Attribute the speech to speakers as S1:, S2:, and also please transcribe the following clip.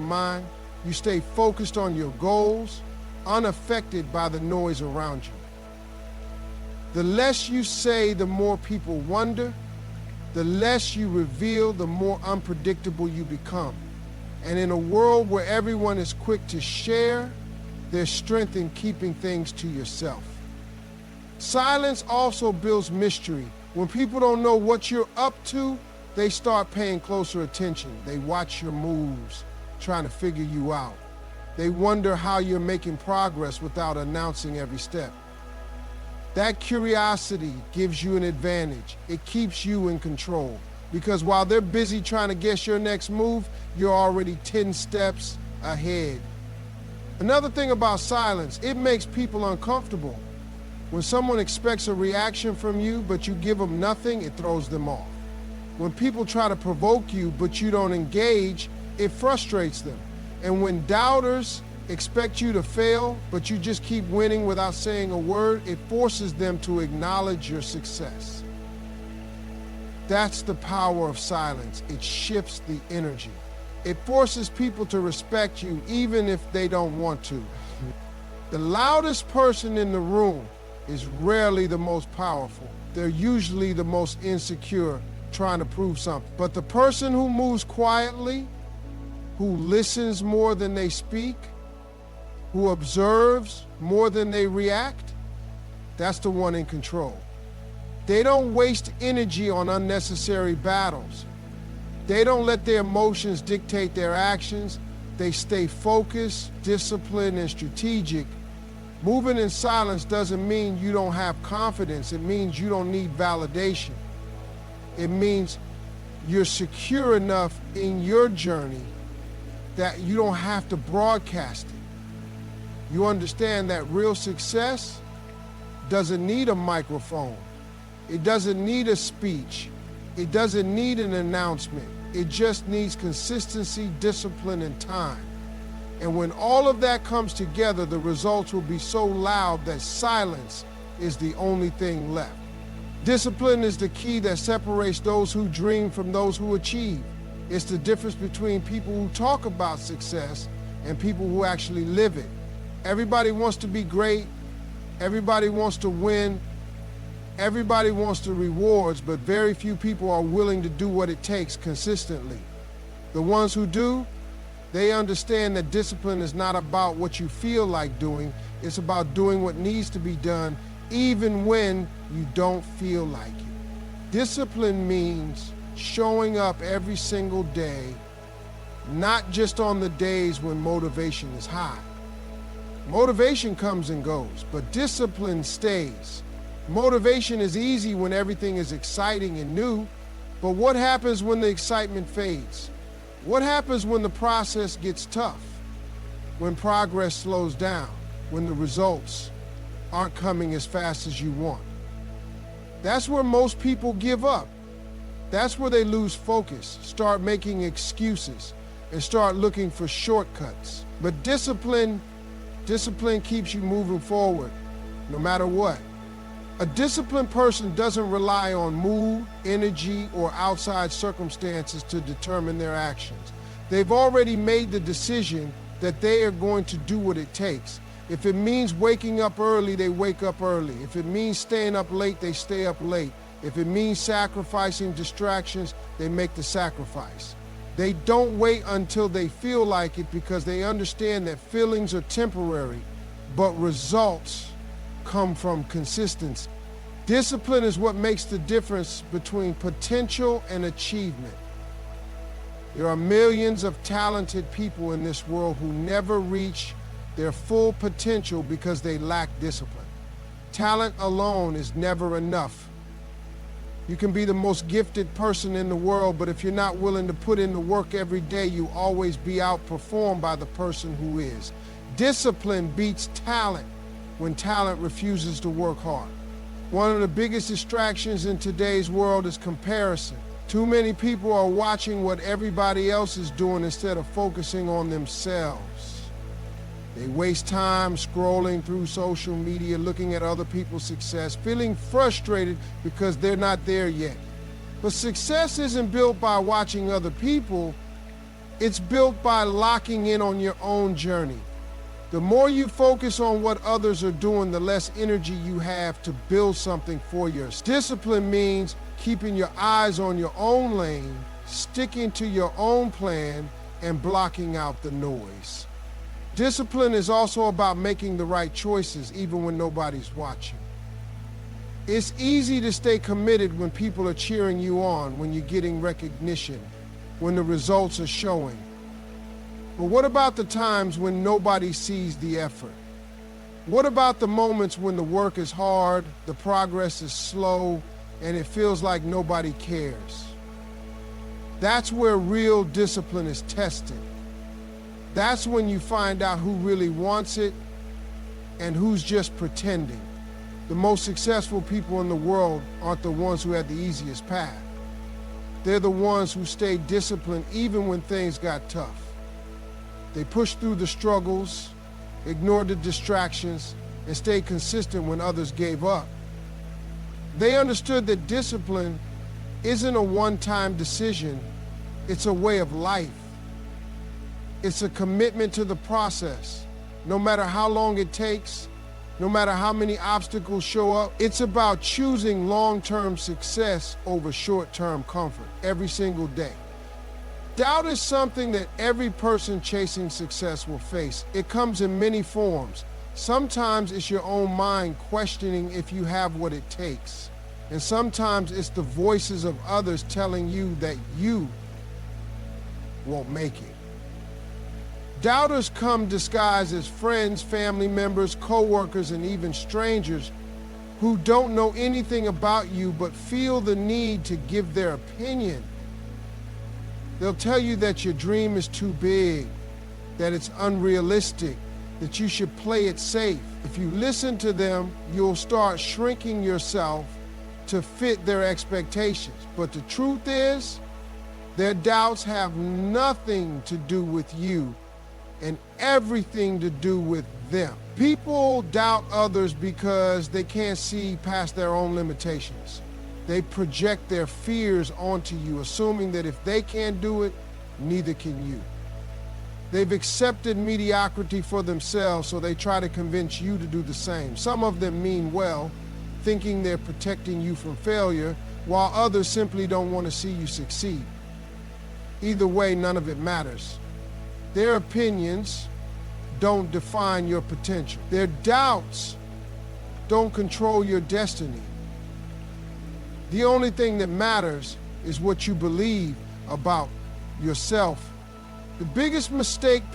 S1: mind, you stay focused on your goals, unaffected by the noise around you. The less you say, the more people wonder. The less you reveal, the more unpredictable you become. And in a world where everyone is quick to share, there's strength in keeping things to yourself. Silence also builds mystery. When people don't know what you're up to, they start paying closer attention. They watch your moves, trying to figure you out. They wonder how you're making progress without announcing every step. That curiosity gives you an advantage. It keeps you in control. Because while they're busy trying to guess your next move, you're already 10 steps ahead. Another thing about silence, it makes people uncomfortable. When someone expects a reaction from you, but you give them nothing, it throws them off. When people try to provoke you, but you don't engage, it frustrates them. And when doubters expect you to fail, but you just keep winning without saying a word, it forces them to acknowledge your success. That's the power of silence. It shifts the energy. It forces people to respect you even if they don't want to. The loudest person in the room is rarely the most powerful. They're usually the most insecure, trying to prove something. But the person who moves quietly, who listens more than they speak, who observes more than they react, that's the one in control. They don't waste energy on unnecessary battles. They don't let their emotions dictate their actions. They stay focused, disciplined, and strategic. Moving in silence doesn't mean you don't have confidence. It means you don't need validation. It means you're secure enough in your journey that you don't have to broadcast it. You understand that real success doesn't need a microphone. It doesn't need a speech. It doesn't need an announcement. It just needs consistency, discipline, and time. And when all of that comes together, the results will be so loud that silence is the only thing left. Discipline is the key that separates those who dream from those who achieve. It's the difference between people who talk about success and people who actually live it. Everybody wants to be great. Everybody wants to win. Everybody wants the rewards, but very few people are willing to do what it takes consistently. The ones who do, they understand that discipline is not about what you feel like doing. It's about doing what needs to be done, even when you don't feel like it. Discipline means showing up every single day, not just on the days when motivation is high. Motivation comes and goes, but discipline stays. Motivation is easy when everything is exciting and new, but what happens when the excitement fades? What happens when the process gets tough? When progress slows down? When the results aren't coming as fast as you want? That's where most people give up. That's where they lose focus, start making excuses, and start looking for shortcuts. But discipline keeps you moving forward, no matter what. A disciplined person doesn't rely on mood, energy, or outside circumstances to determine their actions. They've already made the decision that they are going to do what it takes. If it means waking up early, they wake up early. If it means staying up late, they stay up late. If it means sacrificing distractions, they make the sacrifice. They don't wait until they feel like it because they understand that feelings are temporary, but results come from consistency. Discipline is what makes the difference between potential and achievement. There are millions of talented people in this world who never reach their full potential because they lack discipline. Talent alone is never enough. You can be the most gifted person in the world, but if you're not willing to put in the work every day, you'll always be outperformed by the person who is. Discipline beats talent when talent refuses to work hard. One of the biggest distractions in today's world is comparison. Too many people are watching what everybody else is doing instead of focusing on themselves. They waste time scrolling through social media, looking at other people's success, feeling frustrated because they're not there yet. But success isn't built by watching other people. It's built by locking in on your own journey. The more you focus on what others are doing, the less energy you have to build something for yourself. Discipline means keeping your eyes on your own lane, sticking to your own plan, and blocking out the noise. Discipline is also about making the right choices even when nobody's watching. It's easy to stay committed when people are cheering you on, when you're getting recognition, when the results are showing. But what about the times when nobody sees the effort? What about the moments when the work is hard, the progress is slow, and it feels like nobody cares? That's where real discipline is tested. That's when you find out who really wants it and who's just pretending. The most successful people in the world aren't the ones who had the easiest path. They're the ones who stayed disciplined even when things got tough. They pushed through the struggles, ignored the distractions, and stayed consistent when others gave up. They understood that discipline isn't a one-time decision, it's a way of life. It's a commitment to the process. No matter how long it takes, no matter how many obstacles show up, it's about choosing long-term success over short-term comfort every single day. Doubt is something that every person chasing success will face. It comes in many forms. Sometimes it's your own mind questioning if you have what it takes. And sometimes it's the voices of others telling you that you won't make it. Doubters come disguised as friends, family members, co-workers, and even strangers who don't know anything about you but feel the need to give their opinion. They'll tell you that your dream is too big, that it's unrealistic, that you should play it safe. If you listen to them, you'll start shrinking yourself to fit their expectations. But the truth is, their doubts have nothing to do with you and everything to do with them. People doubt others because they can't see past their own limitations. They project their fears onto you, assuming that if they can't do it, neither can you. They've accepted mediocrity for themselves, so they try to convince you to do the same. Some of them mean well, thinking they're protecting you from failure, while others simply don't want to see you succeed. Either way, none of it matters. Their opinions don't define your potential. Their doubts don't control your destiny. The only thing that matters is what you believe about yourself. The biggest mistake